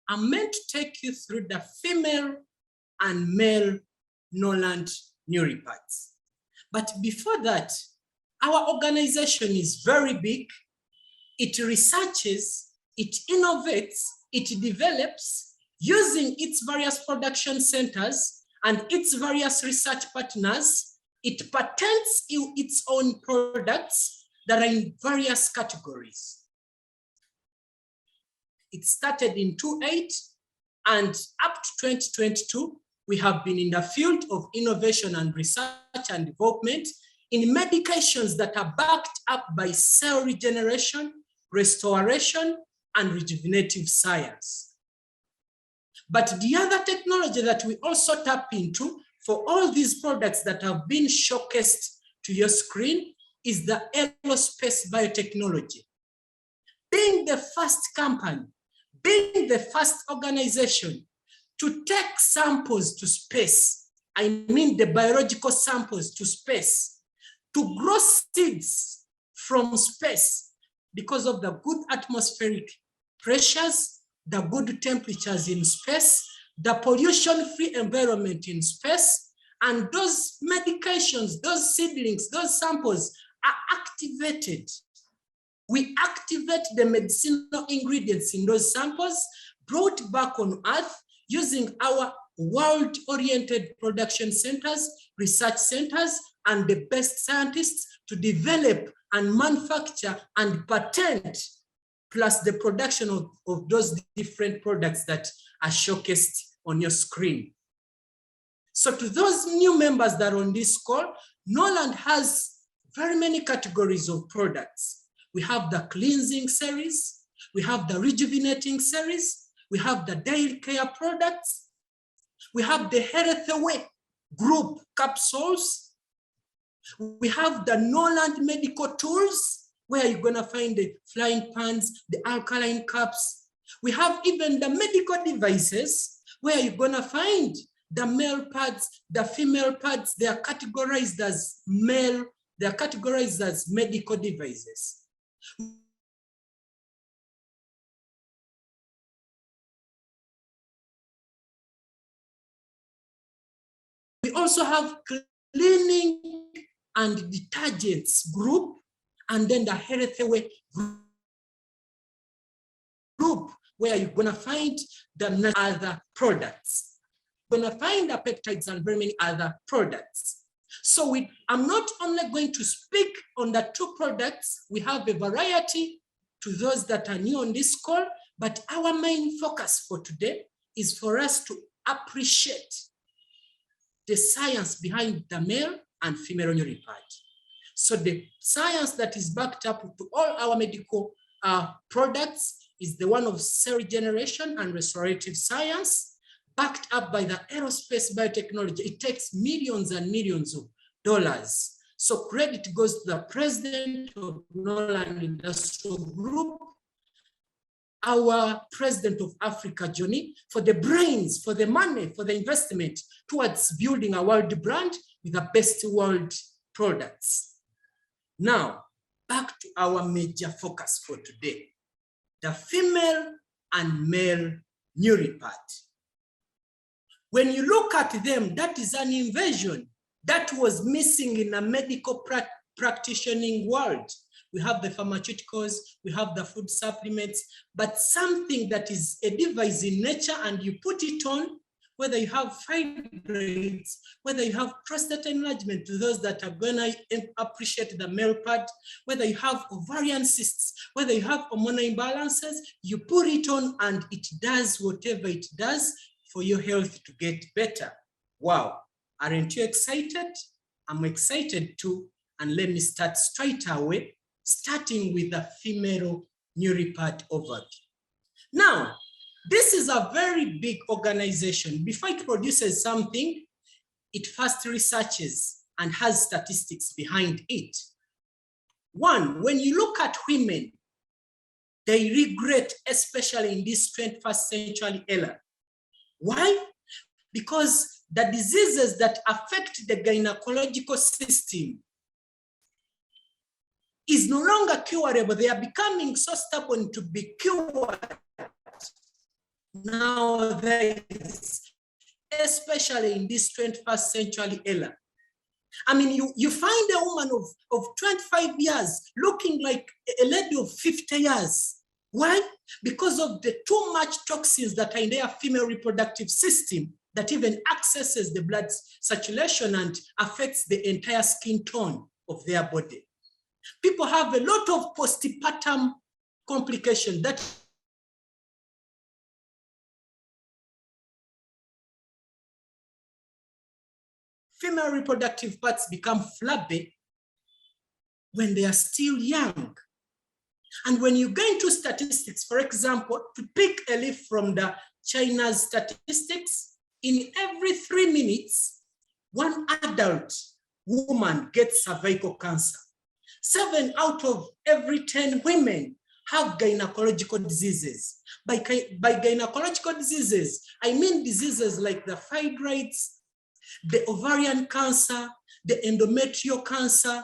I'm meant to take you through the female and male Norland neuripads. But before that, our organization is very big. It researches, it innovates, it develops using its various production centers and its various research partners. It patents its own products that are in various categories. It started in 2008 and up to 2022, we have been in the field of innovation and research and development in medications that are backed up by cell regeneration, restoration, and rejuvenative science. But the other technology that we also tap into for all these products that have been showcased to your screen is the aerospace biotechnology. Being the first company, being the first organization to take samples to space, I mean the biological samples to space, to grow seeds from space because of the good atmospheric pressures, the good temperatures in space, the pollution-free environment in space, and those medications, those seedlings, those samples are activated. We activate the medicinal ingredients in those samples, brought back on Earth using our world-oriented production centers, research centers, and the best scientists to develop and manufacture and patent, plus the production of those different products that are showcased on your screen. So to those new members that are on this call, Norland has very many categories of products. We have the cleansing series, we have the rejuvenating series, we have the daily care products, we have the Health Away group capsules, we have the Norland medical tools, where you're gonna find the flying pans, the alkaline cups. We have even the medical devices, where you're gonna find the male pads, the female pads. They are categorized as male, they are categorized as medical devices. We also have cleaning and detergents group, and then the Health Away group, where you're gonna find the other products. You're gonna find the peptides and very many other products. So I'm not only going to speak on the two products, we have a variety to those that are new on this call, but our main focus for today is for us to appreciate the science behind the male and female neuripad. So the science that is backed up to all our medical products is the one of cell regeneration and restorative science, backed up by the aerospace biotechnology. It takes millions and millions of dollars. So credit goes to the president of Norland Industrial Group, our president of Africa, Johnny, for the brains, for the money, for the investment towards building a world brand with the best world products. Now, back to our major focus for today, the female and male neuripad. When you look at them, that is an invasion that was missing in a medical practicing world. We have the pharmaceuticals, we have the food supplements, but something that is a device in nature and you put it on, whether you have fibroids, whether you have prostate enlargement, to those that are gonna appreciate the male part, whether you have ovarian cysts, whether you have hormonal imbalances, you put it on and it does whatever it does for your health to get better. Wow, aren't you excited? I'm excited too, and let me start straight away, starting with the female neuripad overview. Now, this is a very big organization. Before it produces something, it first researches and has statistics behind it. One, when you look at women, they regress, especially in this 21st century era. Why? Because the diseases that affect the gynecological system is no longer curable. They are becoming so stubborn to be cured. nowadays, especially in this 21st century era. I mean, you find a woman of 25 years looking like a lady of 50 years. Why? Because of the too much toxins that are in their female reproductive system that even accesses the blood circulation and affects the entire skin tone of their body. People have a lot of postpartum complications that female reproductive parts become flabby when they are still young. And when you go into statistics, for example, to pick a leaf from the China's statistics, in every 3 minutes, 1 adult woman gets cervical cancer. 7 out of every 10 women have gynecological diseases. By gynecological diseases, I mean diseases like the fibroids, the ovarian cancer, the endometrial cancer,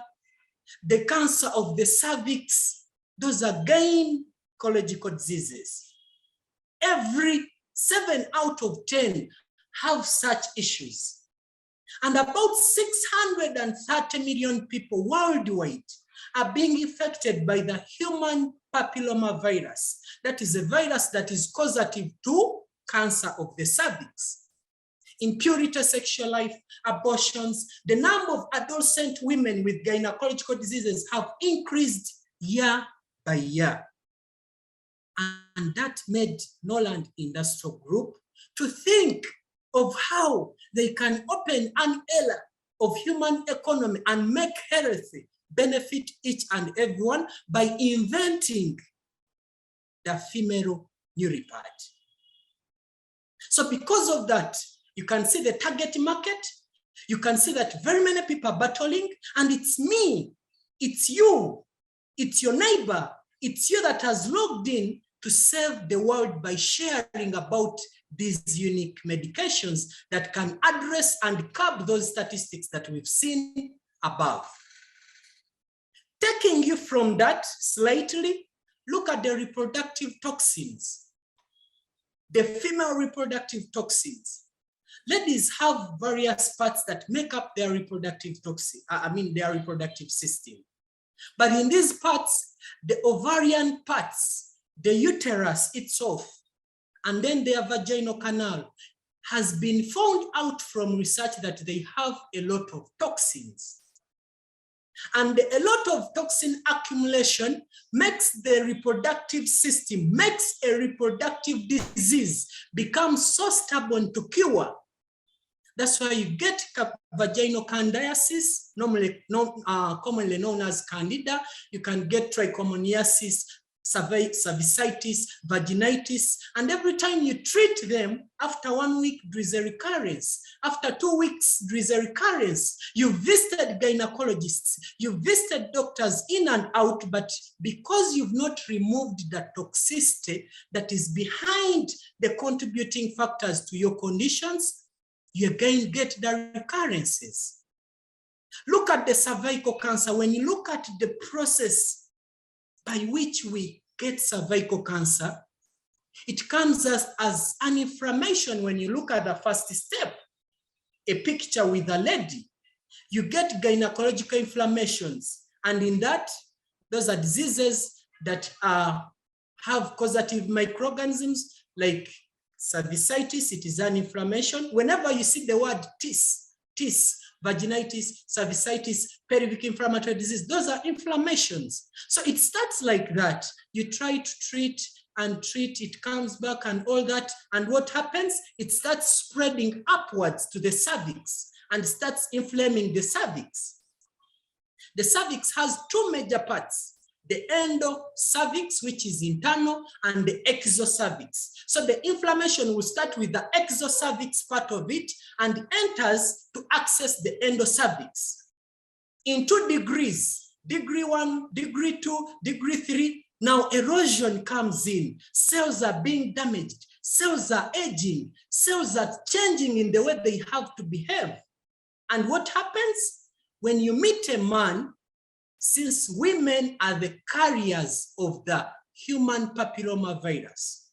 the cancer of the cervix. Those are gynecological diseases. Every 7 out of 10 have such issues. And about 630 million people worldwide are being affected by the human papilloma virus. That is a virus that is causative to cancer of the cervix. Impurity, sexual life, abortions, the number of adolescent women with gynecological diseases have increased year by year. And that made Norland Industrial Group to think of how they can open an era of human economy and make healthy benefit each and everyone by inventing the female neuropod. So because of that, you can see the target market, you can see that very many people are battling, and it's me, it's you, it's your neighbor, it's you that has logged in to save the world by sharing about these unique medications that can address and curb those statistics that we've seen above. Taking you from that slightly, look at the reproductive toxins, the female reproductive toxins. Ladies have various parts that make up their reproductive their reproductive system. But in these parts, the ovarian parts, the uterus itself, and then their vaginal canal has been found out from research that they have a lot of toxins. And a lot of toxin accumulation makes the reproductive system, makes a reproductive disease become so stubborn to cure. That's why you get vaginal candidiasis, commonly known as candida. You can get trichomoniasis, cervicitis, vaginitis, and every time you treat them, after 1 week, there is a recurrence. After 2 weeks, there is a recurrence. You visited gynecologists, you visited doctors in and out, but because you've not removed the toxicity that is behind the contributing factors to your conditions, you again get the recurrences. Look at the cervical cancer. When you look at the process by which we get cervical cancer, it comes as an inflammation. When you look at the first step, a picture with a lady, you get gynecological inflammations. And in that, those are diseases that have causative microorganisms like cervicitis. It is an inflammation. Whenever you see the word TIS, vaginitis, cervicitis, pelvic inflammatory disease, those are inflammations. So it starts like that. You try to treat and treat, it comes back and all that. And what happens? It starts spreading upwards to the cervix and starts inflaming the cervix. The cervix has 2 major parts: the endocervix, which is internal, and the exocervix. So the inflammation will start with the exocervix part of it and enters to access the endocervix. In 2 degrees, degree 1, degree 2, degree 3, now erosion comes in. Cells are being damaged. Cells are aging. Cells are changing in the way they have to behave. And what happens? When you meet a man, since women are the carriers of the human papilloma virus,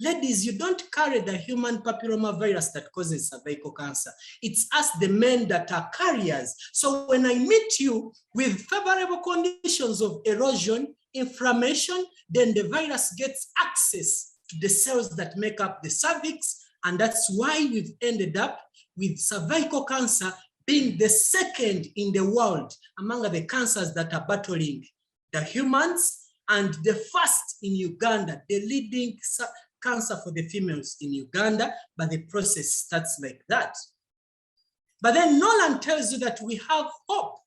Ladies, you don't carry the human papilloma virus that causes cervical cancer. It's us, the men, that are carriers. So when I meet you with favorable conditions of erosion, inflammation, then the virus gets access to the cells that make up the cervix. And that's why we've ended up with cervical cancer being the second in the world among the cancers that are battling the humans, and the first in Uganda, the leading cancer for the females in Uganda, but the process starts like that. But then Norland tells you that we have hope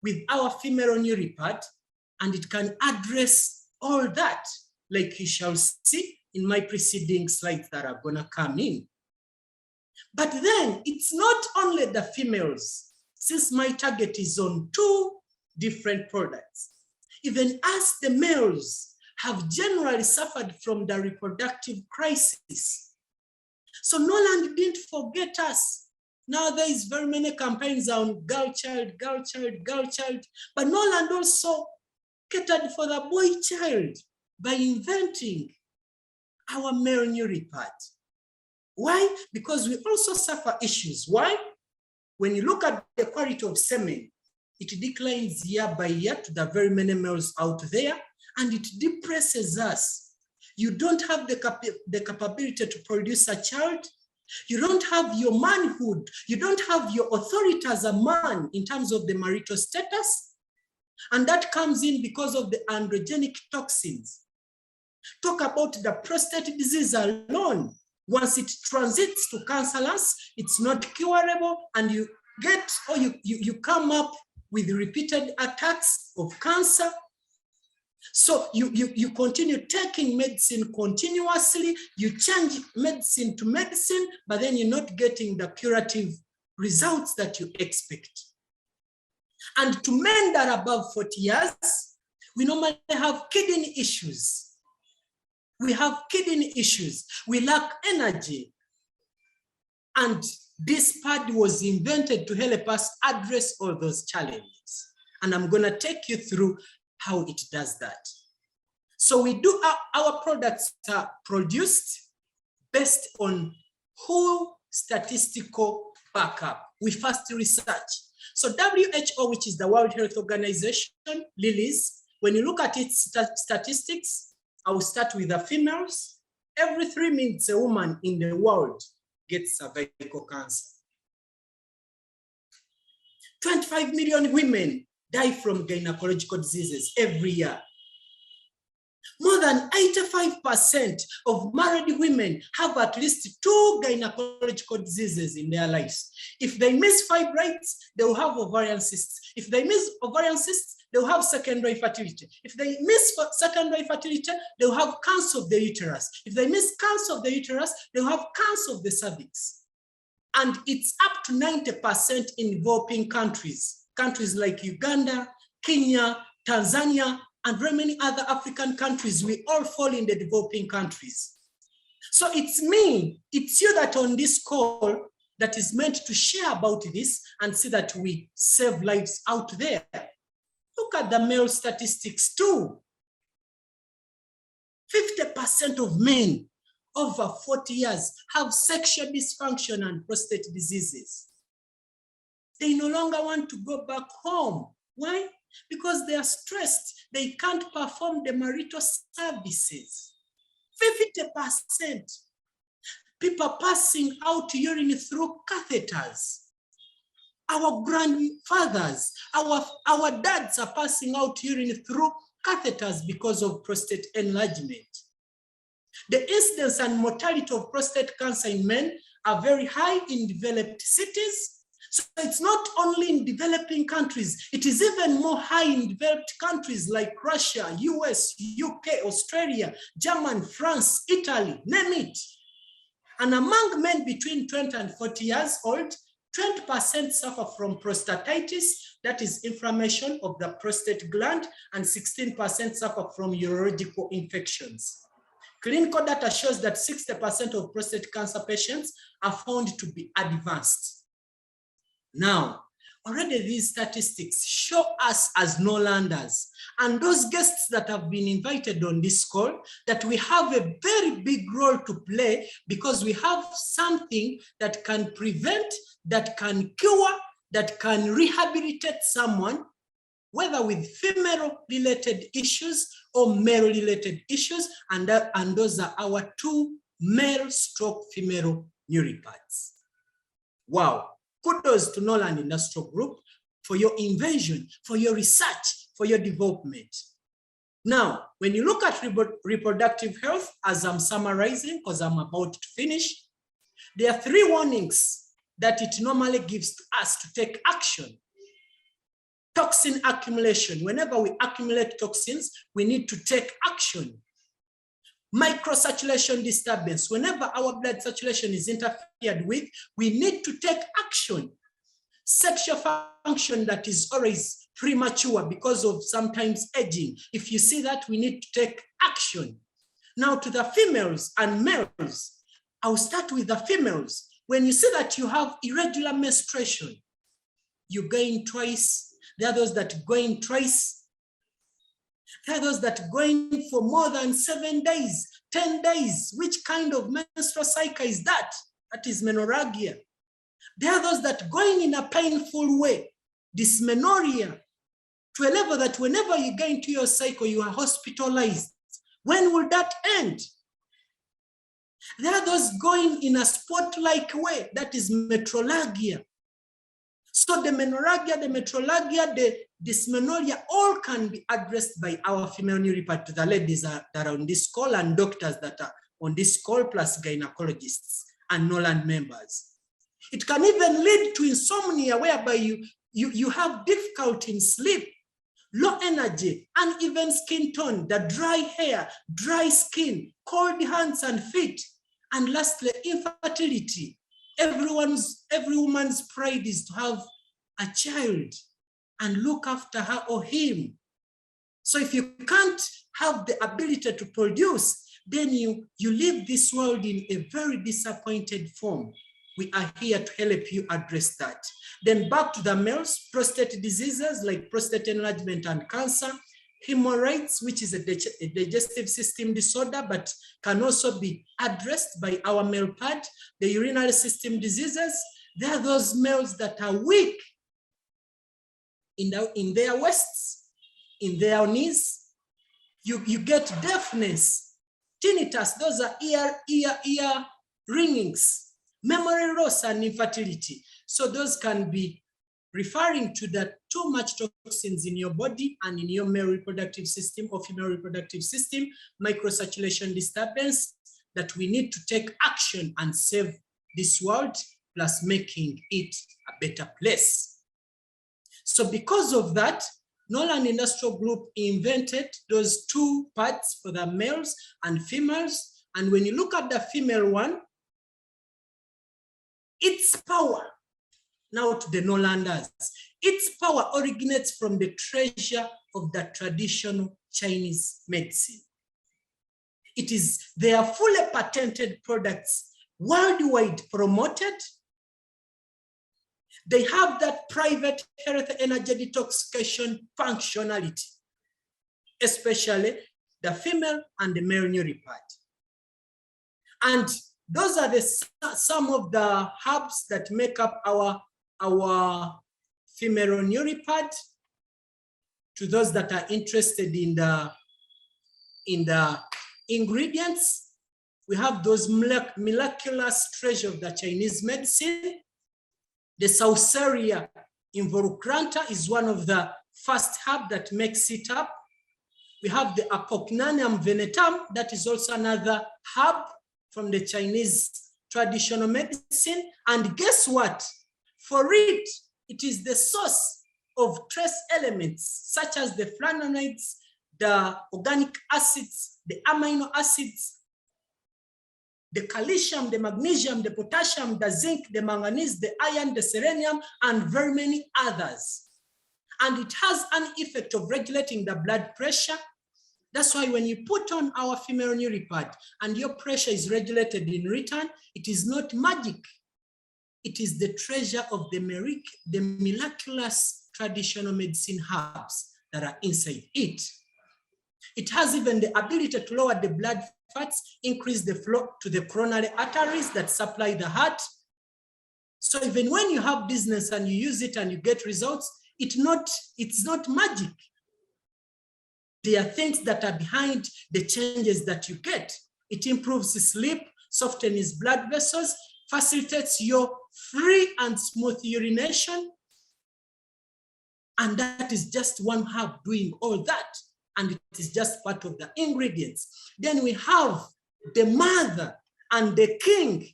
with our female neuropart, and it can address all that, like you shall see in my preceding slides that are gonna come in. But then it's not only the females, since my target is on 2 different products. Even us, the males, have generally suffered from the reproductive crisis. So Norland didn't forget us. Now there is very many campaigns on girl child, girl child, girl child, but Norland also catered for the boy child by inventing our male neuropart. Why? Because we also suffer issues. Why? When you look at the quality of semen, it declines year by year to the very many males out there, and it depresses us. You don't have the capability to produce a child. You don't have your manhood. You don't have your authority as a man in terms of the marital status. And that comes in because of the androgenic toxins. Talk about the prostate disease alone. Once it transits to cancerous, it's not curable, and you get, or you come up with repeated attacks of cancer. So you continue taking medicine continuously, you change medicine to medicine, but then you're not getting the curative results that you expect. And to men that are above 40 years, we normally have kidney issues. We have kidney issues. We lack energy. And this pad was invented to help us address all those challenges. And I'm going to take you through how it does that. So we do, our products are produced based on whole statistical backup. We first research. So WHO, which is the World Health Organization, Lilies, when you look at its statistics, I will start with the females. Every 3 minutes, a woman in the world gets cervical cancer. 25 million women die from gynecological diseases every year. More than 85% of married women have at least 2 gynecological diseases in their lives. If they miss fibroids, they will have ovarian cysts. If they miss ovarian cysts, they will have secondary fertility. If they miss secondary fertility, they will have cancer of the uterus. If they miss cancer of the uterus, they will have cancer of the cervix. And it's up to 90% in developing countries. Countries like Uganda, Kenya, Tanzania, and very many other African countries, we all fall in the developing countries. So it's me, it's you that on this call that is meant to share about this and see that we save lives out there. Look at the male statistics too. 50% of men over 40 years have sexual dysfunction and prostate diseases. They no longer want to go back home. Why? Because they are stressed. They can't perform the marital services. 50%. People passing out urine through catheters. Our grandfathers, our dads are passing out urine through catheters because of prostate enlargement. The incidence and mortality of prostate cancer in men are very high in developed cities. So it's not only in developing countries, it is even more high in developed countries like Russia, US, UK, Australia, Germany, France, Italy, name it. And among men between 20 and 40 years old, 20% suffer from prostatitis, that is inflammation of the prostate gland, and 16% suffer from urological infections. Clinical data shows that 60% of prostate cancer patients are found to be advanced. Now, already these statistics show us as Norlanders and those guests that have been invited on this call that we have a very big role to play, because we have something that can prevent, that can cure, that can rehabilitate someone, whether with female-related issues or male-related issues, and those are our two male/female neuripads. Wow. Kudos to Norland Industrial Group for your invention, for your research, for your development. Now, when you look at reproductive health, as I'm summarizing, because I'm about to finish, there are 3 warnings that it normally gives to us to take action. Toxin accumulation. Whenever we accumulate toxins, we need to take action. Microcirculation disturbance. Whenever our blood circulation is interfered with, we need to take action. Sexual function that is always premature because of sometimes aging. If you see that, we need to take action. Now to the females and males, I'll start with the females. When you see that you have irregular menstruation, you go in twice. There are those that go in twice. There are those that go in for more than 7 days, 10 days. Which kind of menstrual cycle is that? That is menorrhagia. There are those that go in a painful way, dysmenorrhea, to a level that whenever you go into your cycle, you are hospitalized. When will that end? There are those going in a sport-like way, that is metrorrhagia. So the menorrhagia, the metrorrhagia, the dysmenorrhea, all can be addressed by our female neuropathy, to the ladies that are on this call and doctors that are on this call, plus gynecologists and Norland members. It can even lead to insomnia, whereby you have difficulty in sleep, low energy, uneven skin tone, the dry hair, dry skin, cold hands and feet, and lastly, infertility. Every woman's pride is to have a child and look after her or him. So if you can't have the ability to produce, then you leave this world in a very disappointed form. We are here to help you address that. Then back to the males, prostate diseases like prostate enlargement and cancer, hemorrhoids, which is a digestive system disorder, but can also be addressed by our male pad, the urinary system diseases. There are those males that are weak in their waists, in their knees. You get deafness, tinnitus, those are ear ringings, memory loss and infertility. So those can be referring to the too much toxins in your body and in your male reproductive system or female reproductive system, microcirculation disturbance, that we need to take action and save this world, plus making it a better place. So because of that, Norland Industrial Group invented those 2 pads for the males and females. And when you look at the female one, its power, now to the Norlanders, its power originates from the treasure of the traditional Chinese medicine. They are fully patented products, worldwide promoted. They have that private health energy detoxification functionality, especially the female and the male neuropad. And those are some of the herbs that make up our female neuropad. To those that are interested in the ingredients, we have those miraculous treasure of the Chinese medicine. The Sauceria involucrata is one of the first herb that makes it up. We have the Apocynaneum venetum, that is also another herb from the Chinese traditional medicine. And guess what? For it, it is the source of trace elements such as the flavonoids, the organic acids, the amino acids, the calcium, the magnesium, the potassium, the zinc, the manganese, the iron, the selenium, and very many others. And it has an effect of regulating the blood pressure. That's why when you put on our female neuropad and your pressure is regulated in return, it is not magic. It is the treasure of the miraculous traditional medicine herbs that are inside it. It has even the ability to lower the blood fats, increase the flow to the coronary arteries that supply the heart. So even when you have business and you use it and you get results, it's not magic. There are things that are behind the changes that you get. It improves sleep, softens blood vessels, facilitates your free and smooth urination. And that is just one herb doing all that. And it is just part of the ingredients. Then we have the mother and the king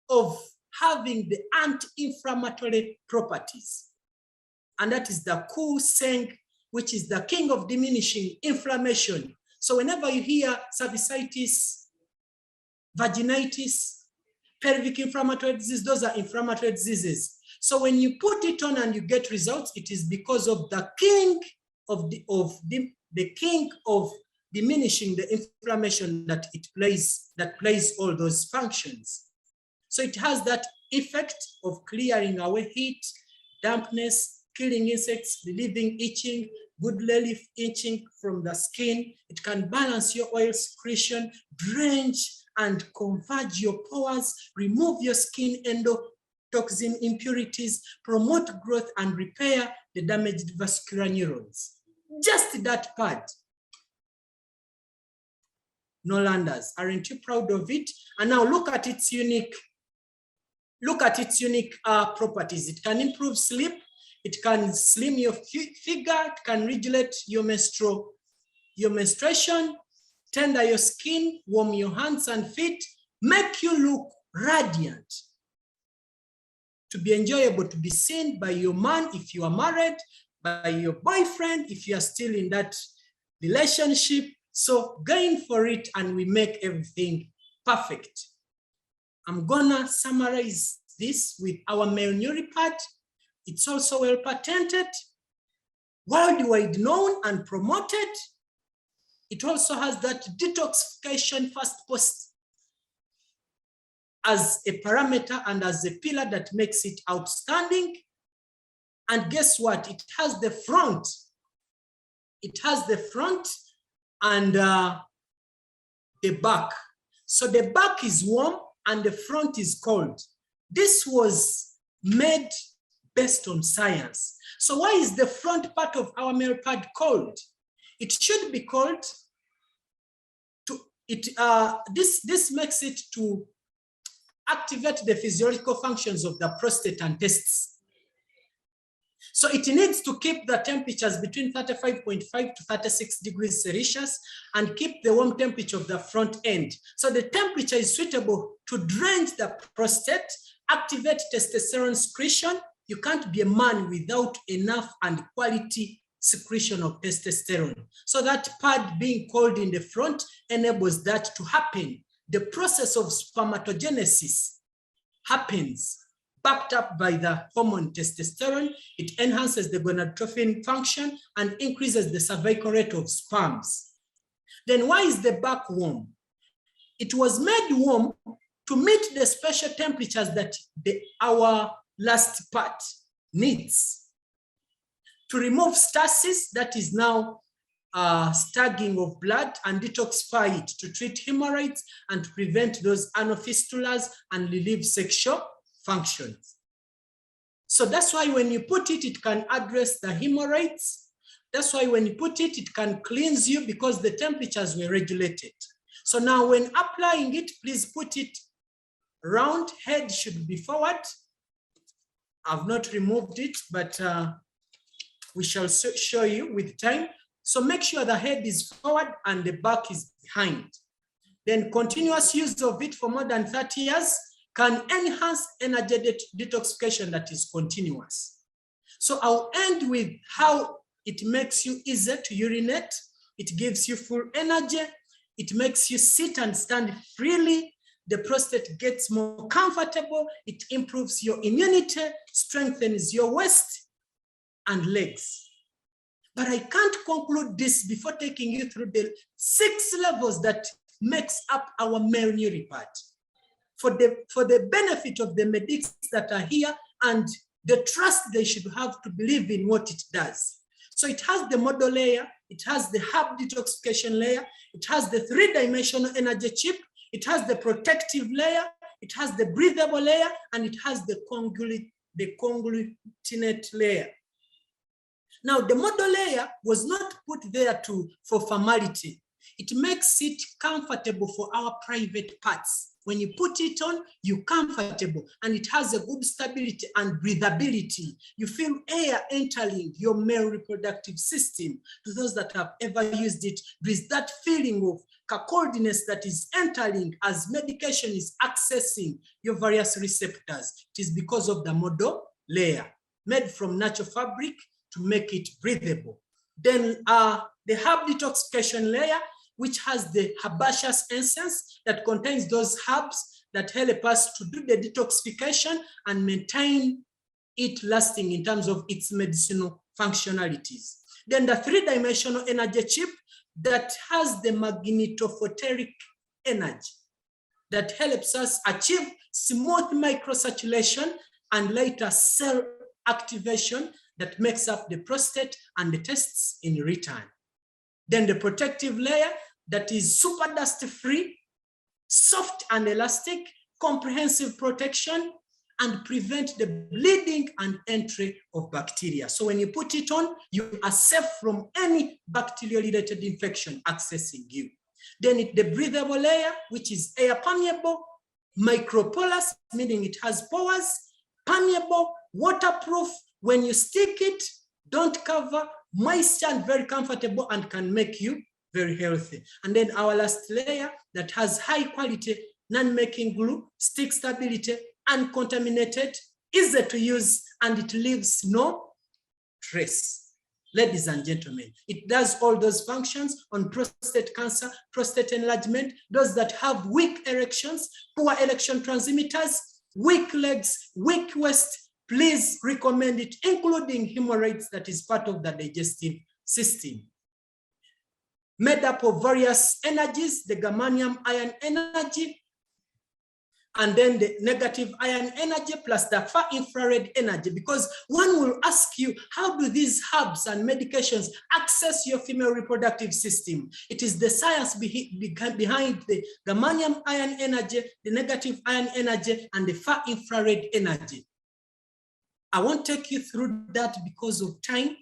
of having the anti-inflammatory properties. And that is the Kuseng, which is the king of diminishing inflammation. So whenever you hear cervicitis, vaginitis, pelvic inflammatory disease, those are inflammatory diseases. So when you put it on and you get results, it is because of the king of the king of diminishing the inflammation that plays all those functions. So it has that effect of clearing away heat, dampness, killing insects, relieving itching, good relief itching from the skin. It can balance your oil secretion, drench and converge your pores, remove your skin endotoxin impurities, promote growth and repair the damaged vascular neurons. Just that part. Norlanders, aren't you proud of it? And now look at its unique properties. It can improve sleep. It can slim your figure. It can regulate your menstruation, tender your skin, warm your hands and feet, make you look radiant. To be enjoyable, to be seen by your man if you are married, by your boyfriend if you are still in that relationship. So going for it and we make everything perfect. I'm gonna summarize this with our male neuropad. It's also well patented, worldwide known and promoted. It also has that detoxification fast post as a parameter and as a pillar that makes it outstanding. And guess what? It has the front. It has the front and the back. So the back is warm and the front is cold. This was made based on science. So why is the front part of our male pad cold? It should be cold. This makes it to activate the physiological functions of the prostate and testes. So it needs to keep the temperatures between 35.5 to 36 degrees Celsius and keep the warm temperature of the front end. So the temperature is suitable to drench the prostate, activate testosterone secretion. You can't be a man without enough and quality secretion of testosterone. So that pad being cold in the front enables that to happen. The process of spermatogenesis happens backed up by the hormone testosterone. It enhances the gonadotrophin function and increases the survival rate of sperms. Then why is the back warm? It was made warm to meet the special temperatures that our last part needs. To remove stasis, that is now stagging of blood, and detoxify it to treat hemorrhoids and prevent those anal fistulas and relieve sexual functions. So that's why when you put it, it can address the hemorrhoids. That's why when you put it, it can cleanse you because the temperatures were regulated. So now when applying it, please put it round, head should be forward. I've not removed it, but we shall show you with time. So make sure the head is forward and the back is behind. Then continuous use of it for more than 30 years can enhance energy detoxification that is continuous. So I'll end with how it makes you easier to urinate. It gives you full energy. It makes you sit and stand freely. The prostate gets more comfortable. It improves your immunity, strengthens your waist and legs. But I can't conclude this before taking you through the 6 levels that makes up our male neuropad. for the benefit of the medics that are here and the trust they should have to believe in what it does. So it has the model layer, it has the herb detoxification layer, it has the three-dimensional energy chip, it has the protective layer, it has the breathable layer, and it has the conglutinate layer. Now, the model layer was not put there for formality. It makes it comfortable for our private parts. When you put it on, you're comfortable, and it has a good stability and breathability. You feel air entering your male reproductive system. To those that have ever used it, there is that feeling of coldness that is entering as medication is accessing your various receptors. It is because of the model layer, made from natural fabric to make it breathable. Then the herb detoxification layer, which has the herbaceous essence that contains those herbs that help us to do the detoxification and maintain it lasting in terms of its medicinal functionalities. Then the three-dimensional energy chip that has the magnetophoteric energy that helps us achieve smooth microcirculation and later cell activation that makes up the prostate and the testes in return. Then the protective layer that is super dust-free, soft and elastic, comprehensive protection, and prevent the bleeding and entry of bacteria. So when you put it on, you are safe from any bacterial-related infection accessing you. Then the breathable layer, which is air permeable, microporous, meaning it has pores, permeable, waterproof. When you stick it, don't cover, moisture, and very comfortable, and can make you very healthy. And then our last layer that has high quality, non-making glue, stick stability, uncontaminated, easy to use, and it leaves no trace. Ladies and gentlemen, it does all those functions on prostate cancer, prostate enlargement, those that have weak erections, poor erection transmitters, weak legs, weak waist. Please recommend it, including hemorrhoids that is part of the digestive system. Made up of various energies, the germanium ion energy, and then the negative ion energy plus the far infrared energy, because one will ask you, how do these herbs and medications access your female reproductive system? It is the science behind the germanium ion energy, the negative ion energy, and the far infrared energy. I won't take you through that because of time.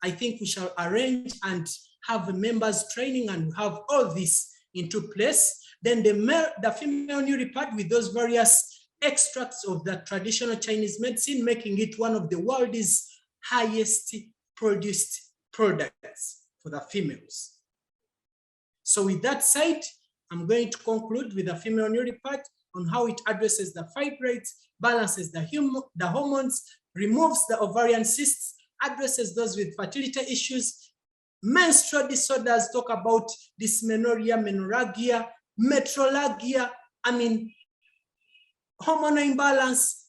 I think we shall arrange and have a members training and have all this into place. Then the female nuripad with those various extracts of the traditional Chinese medicine, making it one of the world's highest produced products for the females. So with that said, I'm going to conclude with the female nuripad on how it addresses the fibroids, balances the hormones, removes the ovarian cysts, addresses those with fertility issues, menstrual disorders, talk about dysmenorrhea, menorrhagia, metrorrhagia, hormonal imbalance,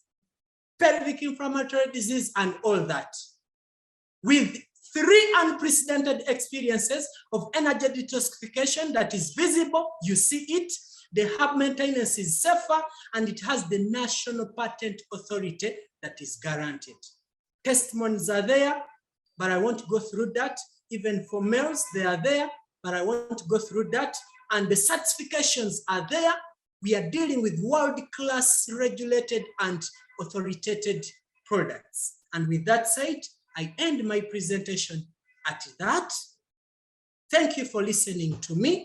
pelvic inflammatory disease, and all that. With 3 unprecedented experiences of energy detoxification that is visible, you see it, the herb maintenance is safer, and it has the national patent authority that is guaranteed. Testimonies are there, but I won't go through that. Even for males, they are there, but I won't go through that. And the certifications are there. We are dealing with world-class regulated and authoritated products. And with that said, I end my presentation at that. Thank you for listening to me.